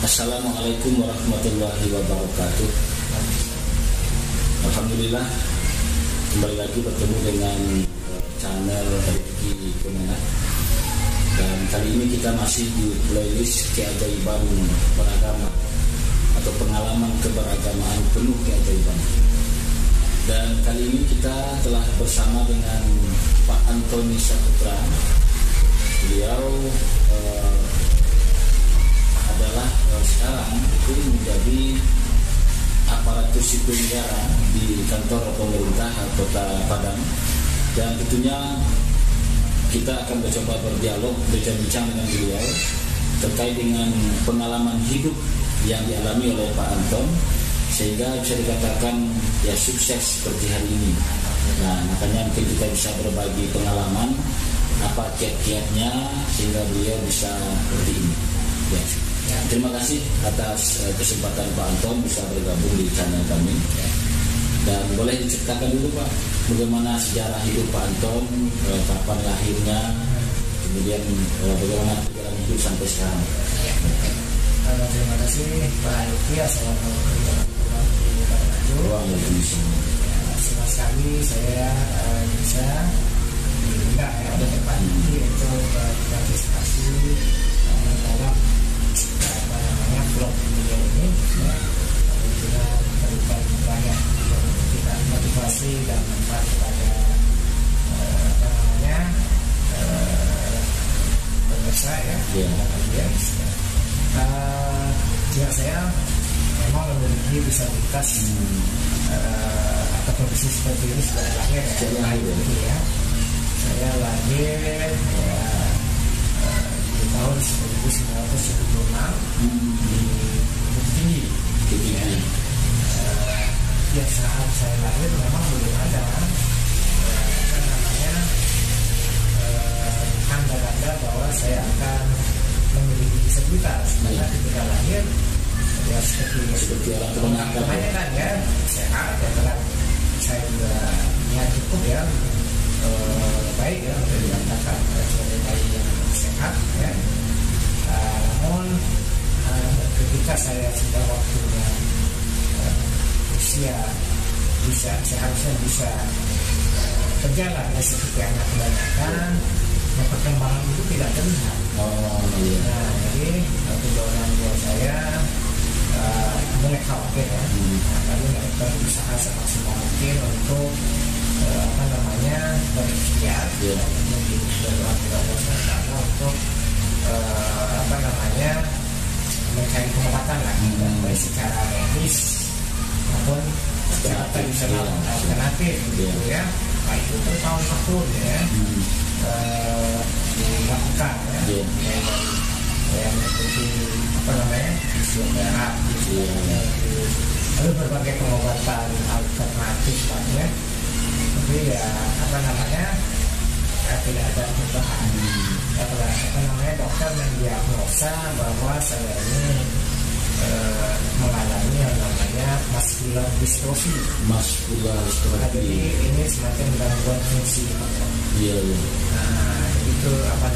Assalamualaikum warahmatullahi wabarakatuh. Alhamdulillah, kembali lagi bertemu dengan channel Rifki Kemenak. Dan kali ini kita masih di playlist keajaiban beragama atau pengalaman keberagamaan penuh keajaiban. Dan kali ini kita telah bersama dengan Pak Antoni Saputra. Beliau adalah sekarang itu menjadi aparatur sipil negara di kantor pemerintah Kota Padang, dan tentunya kita akan mencoba berdialog, berbincang dengan beliau terkait dengan pengalaman hidup yang dialami oleh Pak Anton sehingga bisa dikatakan ya sukses seperti hari ini. Nah, makanya mungkin kita bisa berbagi pengalaman apa kiat-kiatnya sehingga beliau bisa seperti ini. Ya, terima kasih atas kesempatan Pak Anton bisa bergabung di channel kami. Dan boleh diceritakan dulu Pak, bagaimana sejarah hidup Pak Anton, kapan lahirnya, kemudian bagaimana perjalanan hidup sampai sekarang. Terima kasih Pak Rifki. Assalamualaikum warahmatullahi wabarakatuh. Senang sekali saya bisa diundang oleh Pak Rifki untuk berpartisipasi dalam vlog video ini. Kita berikan banyak motivasi dan manfaat kepada pemirsa ya. Ya saya memang memiliki disabilitas atau kondisi seperti ini sudah lahir ya. Saya lahir di tahun 1976 di Bukit Tinggi. Ya saat saya lahir memang belum ada tanda-tanda bahwa saya akan memiliki disabilitas. Karena ketika lahir ya seperti orang kebanyakan ya sehat ya, karena saya juga niat cukup ya baik ya untuk dikatakan sebagai bayi yang sehat ya. Namun ketika saya sudah waktunya usia seharusnya bisa berjalan ya seperti anak kebanyakan, perkembangan itu tidak terlihat. Nah, jadi kedua tua saya mulai khawatir ya. Lalu mereka berusaha semaksimal mungkin untuk berikhtiar untuk untuk mencari pengobatan lah, baik secara medis maupun secara tradisional alternatif gitu ya. Baik itu tahun-tahun ya dilakukan ya. Yang seperti fisioterapi, lalu berbagai pengobatan alternatif lah ya. Tapi ya tidak ada perubahan. Dokter mendiagnosa bahwa saya ini mengalami yang namanya muscular dystrophy. Jadi ini semacam gangguan fungsi otot. Nah, itu nama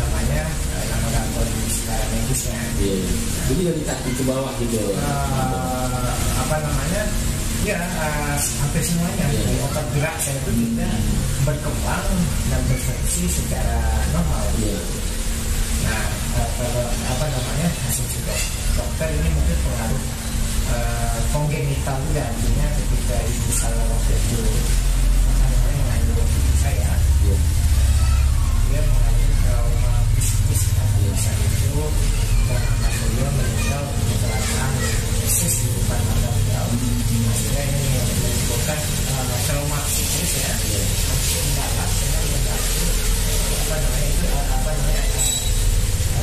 gangguan secara medisnya. Jadi dari kaki ke bawah gitu. Hampir semuanya. Otot gerak saya itu tidak berkembang dan berfungsi secara normal. Nah, hasil dokter ini mungkin pengaruh kongenital juga, artinya ketika ibu saya waktu itu mengandung saya, dia mengalami trauma psikis saat itu, dan anak beliau meninggal kecelakaan persis di depan mata beliau. Maksudnya ini menimbulkan trauma psikis ya, mendalam dengan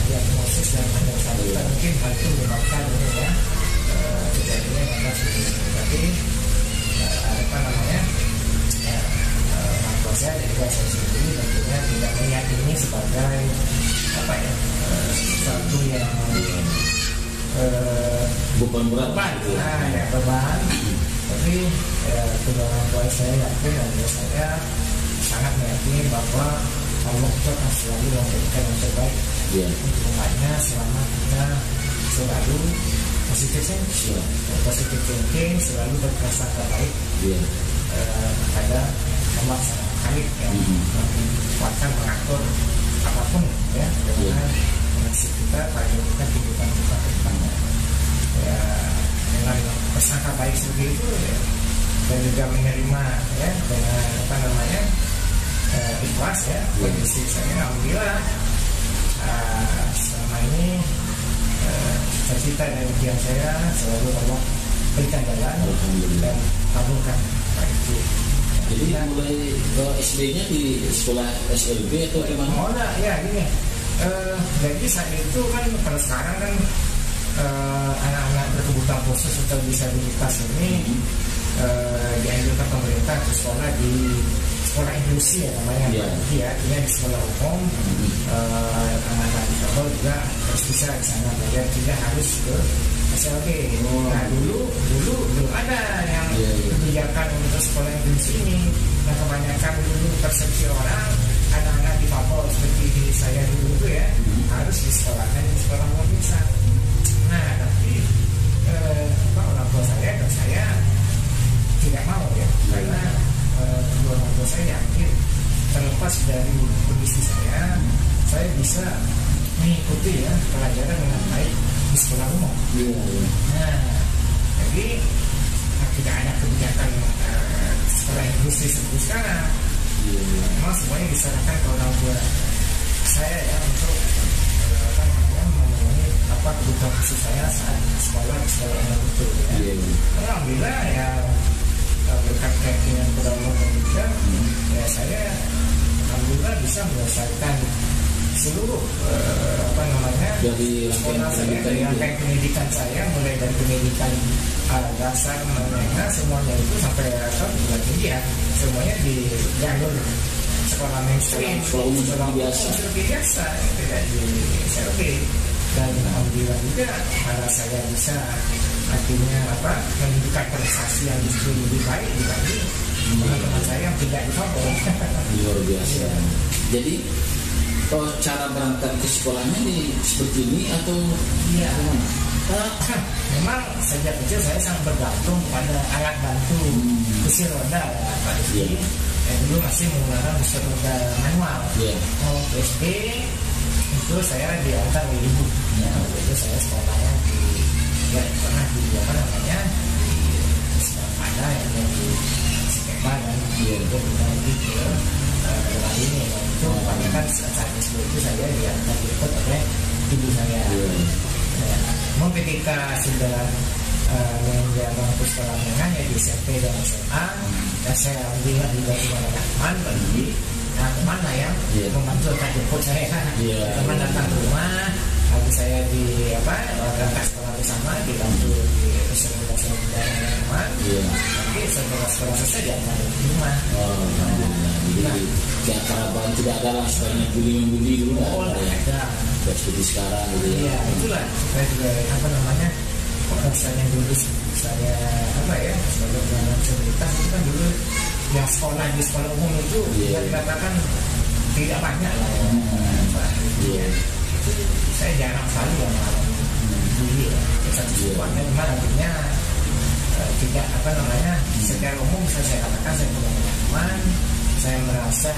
diagnosis dan penyelesaian mungkin hal itu menyebabkan ini ya kejadiannya memang seperti itu. Tapi saya dan juga saya sendiri tentunya tidak meyakini sebagai sesuatu yang beban berat. Beban. Tapi kedua orang tua saya yakin dan saya sangat meyakini bahwa Allah itu akan selalu memberikan yang terbaik untuk umatnya selama kita selalu positif thinking, selalu berprasangka baik pada Allah Khalik yang kuatkan mengatur apapun ya dengan nasib kita pada kehidupan kita ke depannya. Ya, dengan prasangka baik seperti itu ya, dan juga menerima ya dengan ikhlas ya kondisi saya. Alhamdulillah selama ini cita-cita dan impian saya selalu Allah berikan jalan dan kabulkan. Jadi mulai ke SD-nya di sekolah SLB atau gimana? Oh enggak, ya gini. Jadi saat itu kan kalau sekarang kan anak-anak berkebutuhan khusus atau disabilitas ini dianjurkan pemerintah ke sekolah di sekolah inklusi ya namanya. Ya, ini di sekolah umum. Anak-anak difabel juga harus bisa di sana belajar, tidak harus ke SLB. Nah dulu belum ada yang kebijakan untuk sekolah inklusi ini. Nah kebanyakan dulu persepsi orang anak-anak difabel seperti saya dulu itu ya harus disekolahkan di sekolah umum bisa. Nah tapi orang tua saya dan saya tidak mau ya karena kedua orang tua saya yakin terlepas dari kondisi saya bisa mengikuti ya pelajaran dengan baik di sekolah umum. Nah jadi tidak ada kebijakan sekolah inklusi seperti sekarang. Memang semuanya diserahkan ke orang tua saya ya untuk memenuhi kebutuhan khusus saya saat sekolah di sekolah umum itu ya. Alhamdulillah ya berkat keyakinan kepada Allah juga ya saya alhamdulillah bisa menyelesaikan seluruh dari sekolah saya, dari rangkaian pendidikan saya mulai dari pendidikan dasar menengah semuanya itu sampai perguruan tinggi ya semuanya di jalur sekolah mainstream, sekolah biasa tidak di SLB. Dan alhamdulillah juga karena saya bisa artinya menunjukkan prestasi yang justru lebih baik dibanding teman-teman saya yang tidak difabel. Luar biasa. Jadi cara berangkat ke sekolahnya nih seperti ini atau memang sejak kecil saya sangat bergantung pada alat bantu kursi roda Pak Rizky. Dulu masih menggunakan kursi roda manual. SD itu saya diantar oleh ibu. Waktu itu saya sekolahnya pernah di di Sekolah yang di Skema dan itu nanti ke ini itu kebanyakan saat itu saya diantar ikut oleh ibu saya. Namun ketika sudah menjadi bangku sekolah menengah ya di SMP dan SMA dan saya alhamdulillah juga kepada teman bagi teman lah yang membantu akan jemput saya. Teman datang ke rumah lalu saya di berangkat sekolah bersama dibantu di reservasi dan teman. Nanti setelah sekolah selesai diantar di rumah. Jadi kayak kerabat tidak ada lah sebenarnya bully dulu ada. Seperti sekarang gitu ya. Itulah saya juga misalnya dulu saya sebagai penyandang disabilitas itu kan dulu yang sekolah di sekolah umum itu bisa dikatakan tidak banyak lah itu saya jarang sekali yang mengalami bully ya. Sesuatunya memang artinya tidak secara umum bisa saya katakan saya punya teman, saya merasa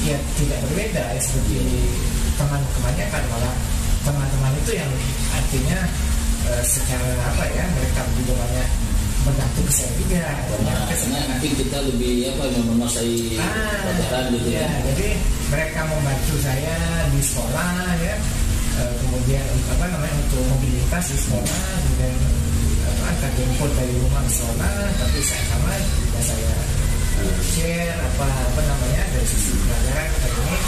ya tidak berbeda ya seperti teman kebanyakan, malah teman-teman itu yang artinya secara mereka juga banyak bergantung ke saya juga. Karena mungkin kita lebih menguasai pelajaran gitu ya. Jadi mereka membantu saya di sekolah ya, kemudian untuk mobilitas di sekolah, kemudian antar jemput dari rumah ke sekolah, tapi saya sama juga saya share dari sisi pelajaran ini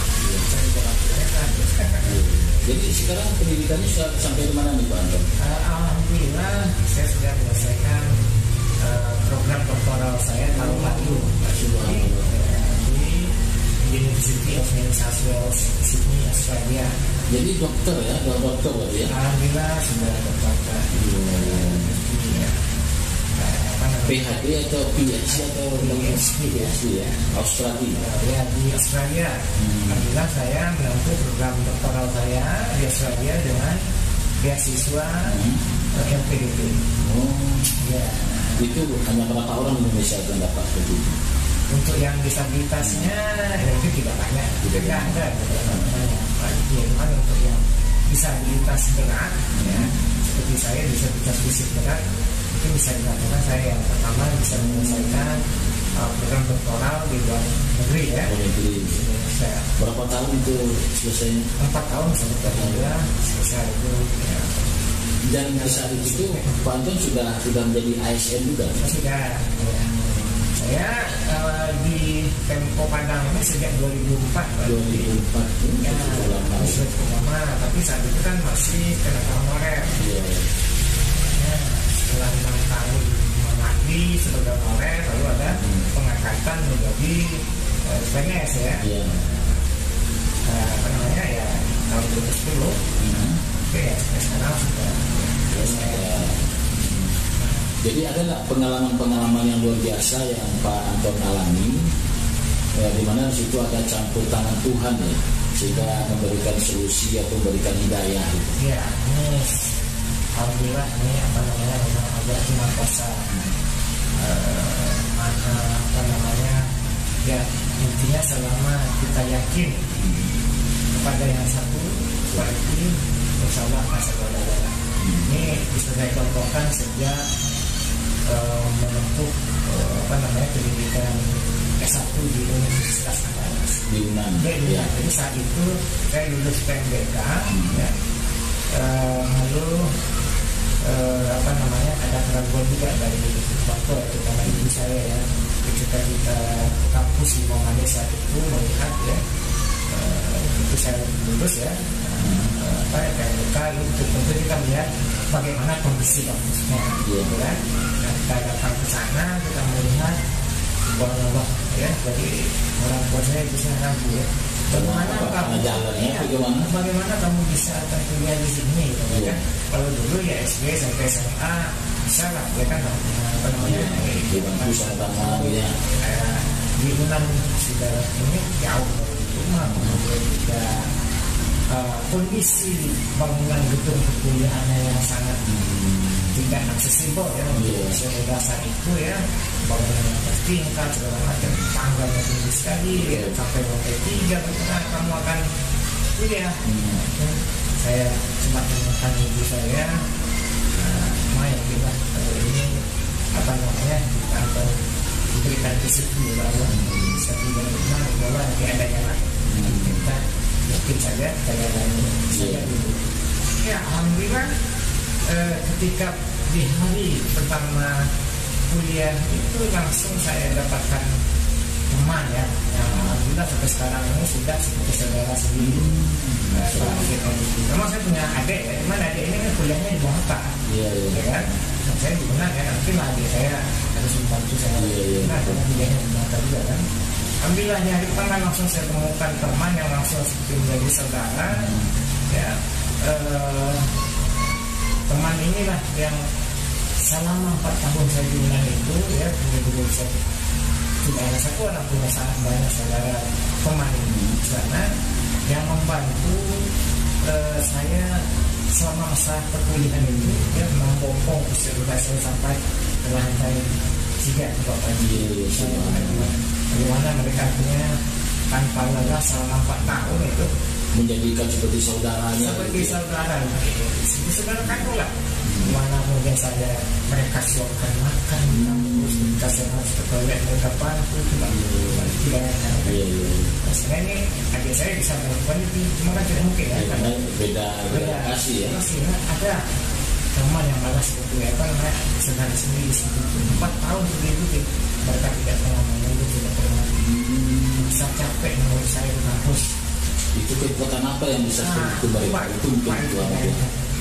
saya juga bantu mereka. Jadi sekarang pendidikannya sudah sampai di mana nih Pak Anton? Alhamdulillah saya sudah menyelesaikan program doktoral saya tahun lalu di University of New South Wales, Sydney, Australia. Jadi dokter ya, dokter berarti ya? Alhamdulillah sudah dokter. PhD atau PhD atau PhD ya? Australia. Ya di Australia. Alhamdulillah saya menempuh program doktoral saya di Australia dengan beasiswa LPDP. Ya. Itu hanya berapa orang Indonesia yang dapat begitu? Untuk yang disabilitasnya itu tidak banyak, tidak ada. Cuman untuk yang disabilitas berat, ya, seperti saya disabilitas fisik berat, itu bisa dilakukan. Saya yang pertama bisa menyelesaikan program doktoral di luar negeri, ya. Indonesia. Berapa tahun itu selesainya? 4 tahun sebetulnya selesai itu. Ya. Dan saat itu Pak Anton sudah menjadi ASN juga. Sudah. Ya. Saya di Pemko Padang ini sejak 2004. 2004 ya, lama. Tapi saat itu kan masih tenaga honorer. Ya, setelah 6 tahun mengabdi sebagai honorer, lalu ada pengangkatan menjadi PNS, ya. Apa namanya, ya, tahun 2010. Oke, ya, sekarang sudah. Jadi ada nggak pengalaman-pengalaman yang luar biasa yang Pak Anton alami, di mana di situ ada campur tangan Tuhan, ya, sehingga memberikan solusi atau memberikan hidayah? Ya, ini alhamdulillah ini apa namanya memang agak cuma kuasa apa namanya, ya intinya selama kita yakin kepada yang satu, berarti insya Allah masa berada. Ini bisa saya contohkan sejak menempuh apa namanya pendidikan S1 di Universitas Andalas di Unan. Ya. Jadi saat itu saya lulus PMBK, ya. Lalu apa namanya ada keraguan juga dari waktu itu karena ibu saya, ya, ketika kita kampus di Muhammadiyah saat itu melihat, ya, itu saya lulus, ya, PMBK itu tentu kita melihat bagaimana kondisi kampusnya, gitu kan. Nah, kita datang ke sana, kita melihat bahwa, ya, jadi orang tua saya bisa ragu, ya, bagaimana kamu bisa kuliah di sini, gitu, kan. Kalau dulu ya SD sampai SMA bisa lah, ya kan, apa namanya, di bangku sama ya. Di Unan sudah ini jauh dari rumah, kemudian juga kondisi bangunan gedung perkuliahannya yang sangat tidak aksesibel, ya, untuk sekolah dasar itu, ya, bangunan yang bertingkat segala macam, tangganya tinggi sekali, ya, sampai lantai 3 bagaimana kamu akan kuliah. Saya cuma mengingatkan ibu saya, main kita kalau ini apa namanya kita akan diberikan disiplin bahwa setiap benar bahwa nanti ada jalan kita mungkin saja jalan saja dulu. Ya, alhamdulillah ketika di hari pertama kuliah itu langsung saya dapatkan teman, ya, yang alhamdulillah sampai sekarang ini sudah seperti saudara sendiri. Memang saya punya adik, ya, cuman adik ini kan kuliahnya di Jakarta, ya kan. Nah, saya di Unan, ya, nanti lah adik saya harus membantu saya. Nah, karena kuliahnya di Jakarta juga, kan. Alhamdulillah hari pertama langsung saya temukan teman yang langsung seperti menjadi saudara, ya. Teman inilah yang selama 4 tahun saya di Unan itu, ya, benar-benar saya tidak ada satu orang punya sangat banyak saudara teman di sana yang membantu saya selama masa perkuliahan ini, ya, membopong usia saya sampai ke lantai 3 Bapak. Bagaimana mereka punya tanpa lelah selama 4 tahun itu menjadikan seperti saudaranya, seperti saudara, seperti saudara kandung lah. Mana mungkin saja mereka siapkan makan, terus kita harus ke toilet, mereka bantu, tidak. Maksudnya ini adik saya bisa melakukan itu, cuma kan tidak mungkin, ya, karena beda kasih, ya. Ada teman yang malah seperti apa namanya saudara sendiri 4 tahun begitu, mereka tidak pernah mengeluh, tidak pernah bisa capek menurut saya di kampus. Itu kekuatan apa yang bisa itu mereka itu mungkin itu apa?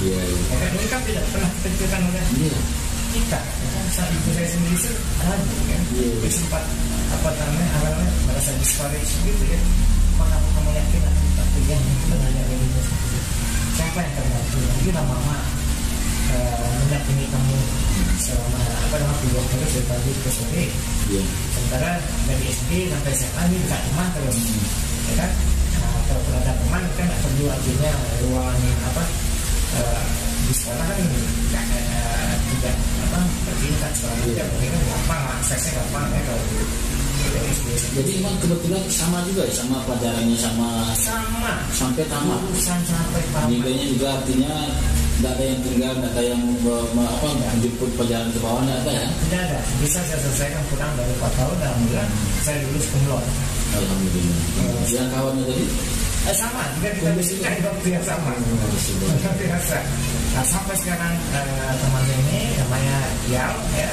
Ini kan tidak pernah dipikirkan oleh kita. Saat ibu saya sendiri sih ragu, kan. Sempat apa namanya merasa discourage gitu, ya. Apakah kamu yakin akan kita kuliah itu hanya dari siapa yang terbantu? Jadi lama-lama menyakini kamu selama apa namanya kuliah terus dari pagi ke sore. Sementara dari SD sampai SMA ini dekat rumah terus, ya kan. Kalau ada teman kan tidak perlu artinya ruangan apa di sekolah kan tidak bertingkat selanjutnya, mungkin kan gampang, aksesnya gampang ya kalau di jadi memang kebetulan sama juga ya, sama pelajarannya sama sampai tamat. Sampai tamat. Nilainya juga artinya tidak ada yang tinggal, tidak ada yang menjemput pelajaran ke bawah, tidak ada ya? Tidak ada, bisa saya selesaikan kurang dari 4 tahun, alhamdulillah saya lulus cum laude. Alhamdulillah. Yang kawannya tadi? Sama, juga kita bisikan waktu yang sama. Biasa. Nah, sampai sekarang teman ini namanya Yao, ya.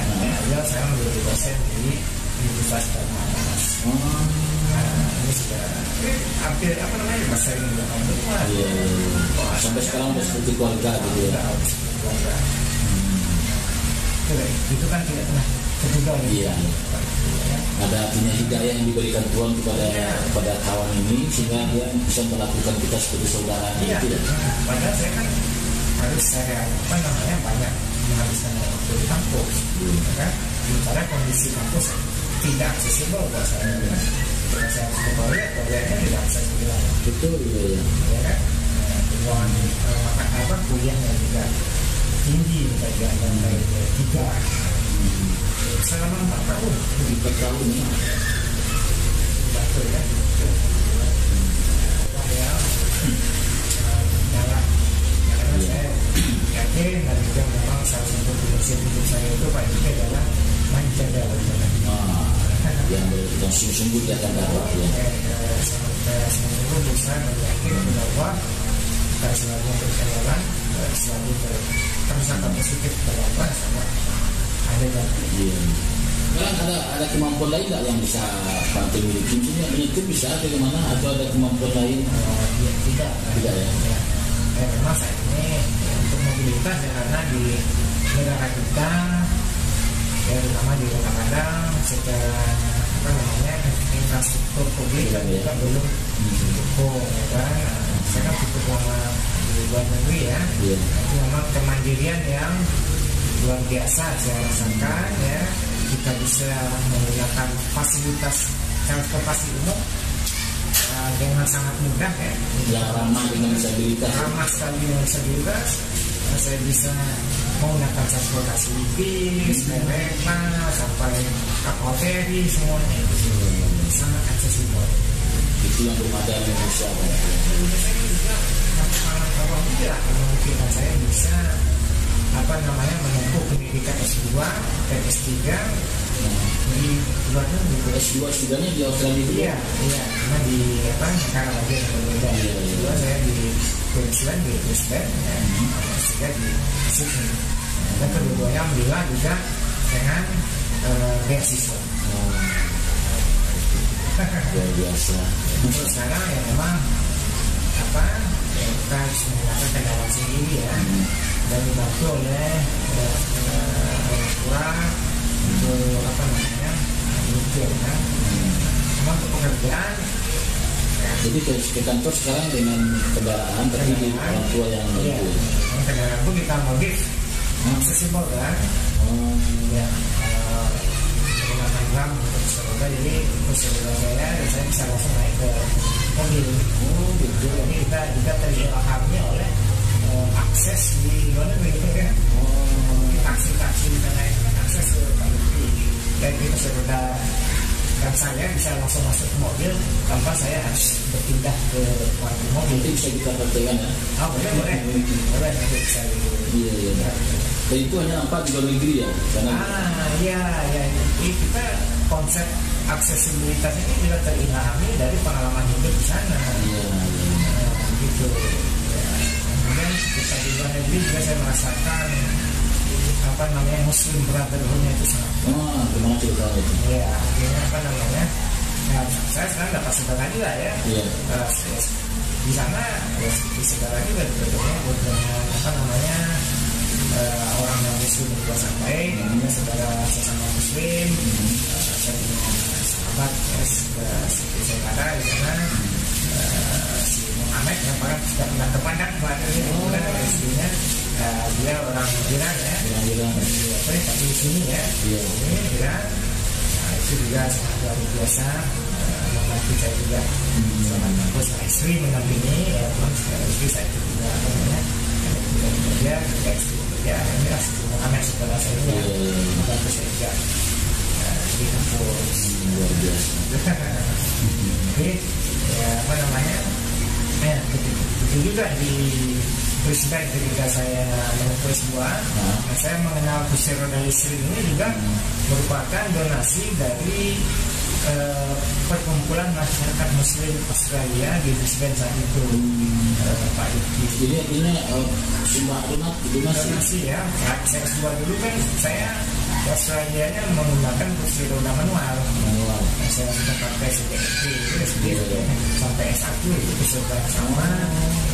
Yao sekarang menjadi dosen di Universitas Darmanas. Ini sudah hampir masa ini udah tahun kedua. Iya. Sampai sekarang udah seperti keluarga gitu ya. Keluarga. Itu kan tidak pernah terduga. Iya. Ada artinya hidayah yang diberikan Tuhan kepada kawan ini sehingga dia bisa melakukan kita seperti saudara. Iya. Tidak. Padahal saya kan harus banyak menghabiskan waktu di kampus, kan? Sementara kondisi kampus tidak aksesibel buat saya. Karena saya harus ke toiletnya tidak aksesibel. Betul, iya. Ya kan? Ruangan kuliahnya juga tinggi bagian lantai 3. Selama 4 tahun. 4 tahun ya. Betul ya. Karena saya yakin dan juga memang salah satu prinsip hidup saya itu paling penting adalah menjaga yang sungguh-sungguh dia akan dapat ya. Sungguh berusaha meyakin bahwa kita selalu berjalan, selalu bersangka positif bahwa sama ada dan ada kemampuan lain nggak yang bisa Panti miliki? Misalnya itu bisa bagaimana atau ada kemampuan lain? Tidak ya. Memang saat ini untuk mobilitas ya, karena di negara kita ya terutama di Kota Padang secara infrastruktur publik kan juga belum cukup ya kan. Saya kan cukup lama di luar negeri ya. Itu memang kemandirian yang luar biasa saya rasakan ya. Kita bisa menggunakan fasilitas transportasi umum dengan sangat mudah ya. Yang ramah dengan disabilitas. Ramah sekali dengan disabilitas. Saya bisa menggunakan transportasi bis, kereta, sampai kapal feri, semuanya itu sangat aksesibel. Itu yang belum ada di Indonesia. Saya juga memungkinkan saya bisa menempuh pendidikan S2 dan S3 di luar negeri. S2 sudahnya di Australia dulu? Iya, karena di negara bagian yang berbeda. Kedua saya di Queensland, di Brisbane, S3 di Sydney. Dan kedua-duanya alhamdulillah juga dengan beasiswa. Luar biasa. Untuk sekarang ya memang kita harus menggunakan kendaraan sendiri ya, dan dibantu oleh orang tua untuk mikir kan. Memang untuk pekerjaan. Jadi ke kantor sekarang dengan kendaraan tapi di orang tua yang itu. Kendaraan pun kita modif aksesibel kan. Ya. Ram untuk sekolah, jadi untuk sekolah saya dan saya bisa langsung naik ke mobil. Gitu. Jadi kita juga terilhami oleh akses di luar negeri kan. Taksi kita naik akses ke Bali. Dan kita sudah dan saya bisa langsung masuk ke mobil tanpa saya harus berpindah ke mobil. Itu bisa kita praktekkan ya? Boleh nanti bisa. Iya. Dan itu hanya nampak di luar negeri ya? Iya. Kita konsep aksesibilitas ini juga terilhami dari pengalaman hidup di sana. Iya. Gitu. Kemudian kita di luar negeri juga saya merasakan Muslim Brotherhood-nya itu sangat. Gimana ceritanya itu? Iya, akhirnya saya sekarang dapat saudara juga ya. Iya. Di sana ya seperti saudara juga dengan orang yang Muslim juga sampai, saudara sesama Muslim, saya punya sahabat seperti saudara di sana, si Muhammad yang sudah pernah ke Padang kemarin ini, kemudian ada istrinya, dia orang Iran ya, tapi di sini ya, ini Iran, itu juga sangat luar biasa. Membantu saya juga selama kampus istri mendampingi ya, istri saya juga kerja ya ini anak sekolah saya ini membantu saya juga di kampus. Luar biasa. Jadi ya apa namanya itu juga di presiden ketika saya menempuh sebuah saya mengenal kursi roda listrik ini juga merupakan donasi dari perkumpulan masyarakat muslim Australia di Brisbane saat itu, Pak Yuki. Jadi ini sumber donasi ya. Saya S2 dulu kan saya di Australia nya menggunakan kursi roda manual. Saya sudah pakai SD sampai S1 itu kursi roda sama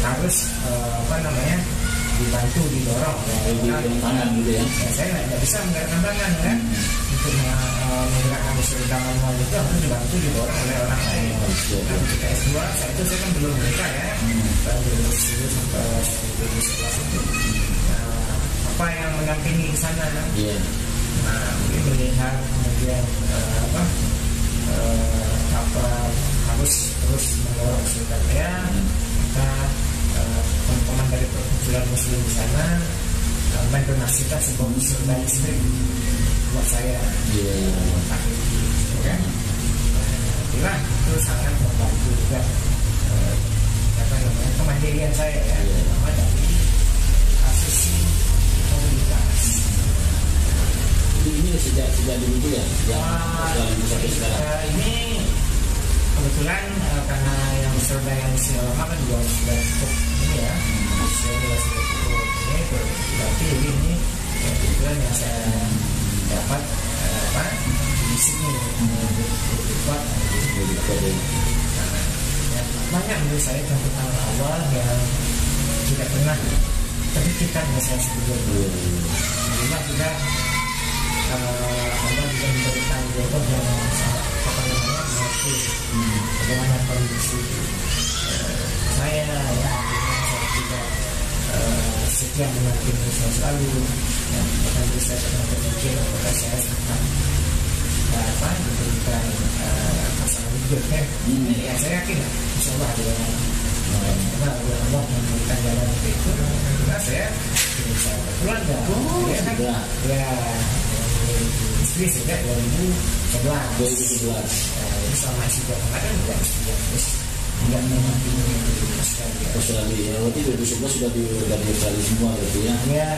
harus dibantu didorong tangan gitu ya. Saya nggak bisa menggerakkan tangan kan. Untuk menggerakkan kursi roda manual itu harus dibantu didorong oleh orang lain. Nah, ketika S2 saya kan belum menikah ya, baru lulus sampai 2011 itu. Apa yang mendampingi di sana? Nah, mungkin melihat kemudian harus terus mendorong surga ya. Maka teman-teman dari perkumpulan muslim di sana mendonasikan sebuah surga listrik buat saya. Kan? Itulah itu sangat membantu juga kemandirian saya ya, terutama dari asisi komunitas. Ini sejak dulu ya, sampai sekarang. Ini kebetulan karena yang surga yang masih lama kan juga sudah cukup ini ya, saya juga sudah cukup ini, berarti ini kebetulan yang saya dapat di sini buat banyak menurut saya contoh awal yang tidak pernah terpikirkan oleh saya sebelumnya. Juga Allah juga memberikan jodoh yang mengerti bagaimana kondisi saya ya, saya tidak setia mengerti saya selalu bahkan saya pernah berpikir apakah saya akan diberikan pasangan hidup ya. Ya saya yakin insya Allah karena Allah memberikan jalan itu karena saya bisa berkeluarga ya istri sejak 2011 selama istri kemarin juga terus tidak menampingi Australia. Berarti 2011 sudah di Australia semua berarti ya? Ya.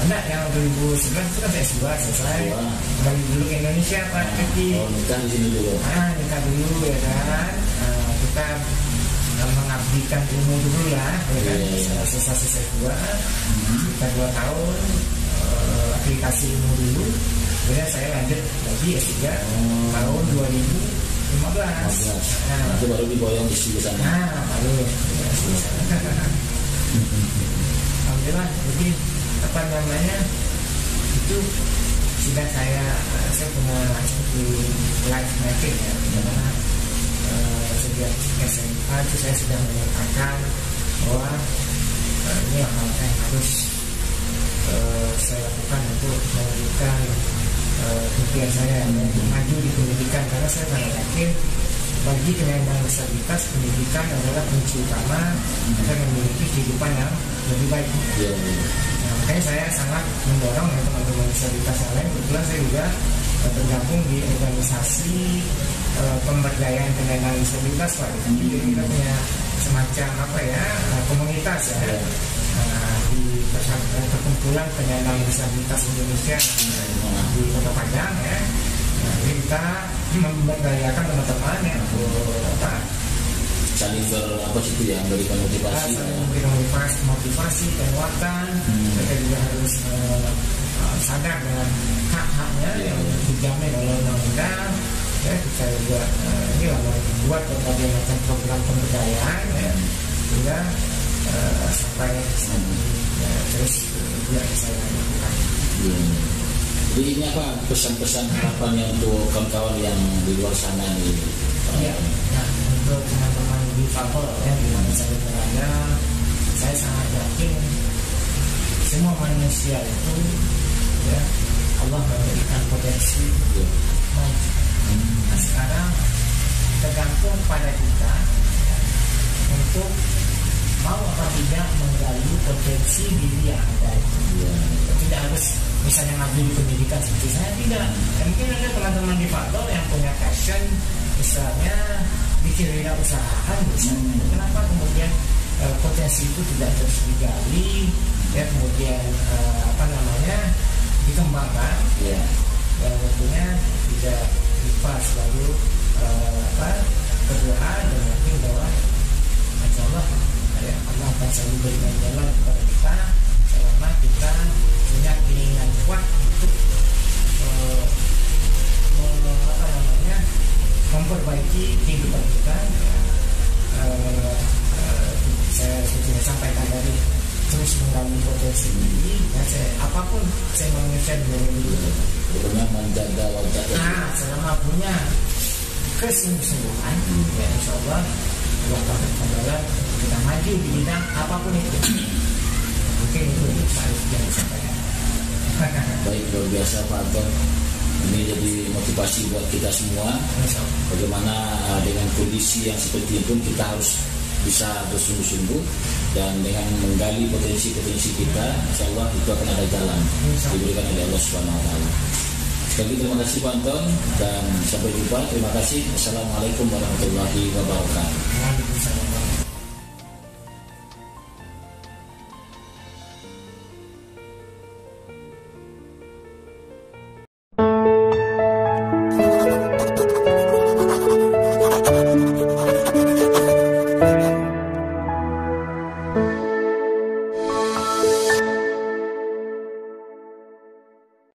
Anak yang 2011 itu kan S2 selesai. Kembali dulu ke Indonesia Pak Kiki. Nikah di sini dulu. Nikah dulu ya kan. Kita mengabdikan ilmu dulu lah, ya kan. Selesai S2, kita 2 tahun aplikasi ilmu dulu. Kemudian saya lanjut lagi S3 tahun 2015. Itu baru diboyong di sana. Baru. Alhamdulillah, jadi apa namanya itu sudah saya punya seperti life mapping ya, dimana sejak SMA itu saya sudah menyatakan bahwa ini hal yang harus saya lakukan untuk mewujudkan impian saya maju di pendidikan, karena saya sangat yakin bagi penyandang disabilitas pendidikan adalah kunci utama akan memiliki kehidupan yang lebih baik. Nah, makanya saya sangat mendorong ya teman-teman disabilitas yang lain. Kebetulan saya juga bergabung di organisasi pemberdayaan penyandang disabilitas Pak. Jadi kita punya semacam komunitas ya. Di perkumpulan penyandang disabilitas Indonesia di Kota Padang ya. Jadi kita memberdayakan teman-teman ya untuk saling memberikan motivasi, motivasi penguatan. Mereka juga harus sadar dengan hak-haknya yang dijamin oleh undang-undang. Ya, kita juga ini membuat berbagai macam program pemberdayaan ya, sehingga sampai terus juga saya lakukan. Jadi ini apa pesan-pesan harapannya untuk kawan-kawan yang di luar sana ini? Ya, untuk teman-teman difabel ya di mana saya berada, saya sangat yakin semua manusia itu ya Allah memberikan potensi maju. Nah, sekarang tergantung pada kita ya, untuk mau apa tidak menggali potensi diri yang ada. Tidak harus misalnya ngambil di pendidikan seperti saya, tidak. Mungkin ada teman-teman di Fadol yang punya passion, misalnya bikin wirausahaan misalnya. Kenapa kemudian potensi itu tidak terus digali, ya kemudian dikembangkan, ya tentunya tidak lupa selalu berdoa dan yakin bahwa insyaallah Allah akan selalu berikan jalan kepada kita selama kita punya keinginan kuat untuk memperbaiki kehidupan kita. Saya sudah sampaikan tadi, terus menggali potensi diri. Apapun saya mengingatkan dari dulu. Pokoknya menjaga wajah. Selama punya kesungguhan, ya insya Allah Allah kita maju di bidang apapun itu. Mungkin itu yang disampaikan. Baik, luar biasa Pak Anton. Ini jadi motivasi buat kita semua. Bagaimana dengan kondisi yang seperti itu kita harus bisa bersungguh-sungguh, dan dengan menggali potensi-potensi kita, insya Allah itu akan ada jalan diberikan oleh Allah Subhanahu Wa Taala. Sekali lagi terima kasih Pak Anton, dan sampai jumpa. Terima kasih. Wassalamualaikum warahmatullahi wabarakatuh.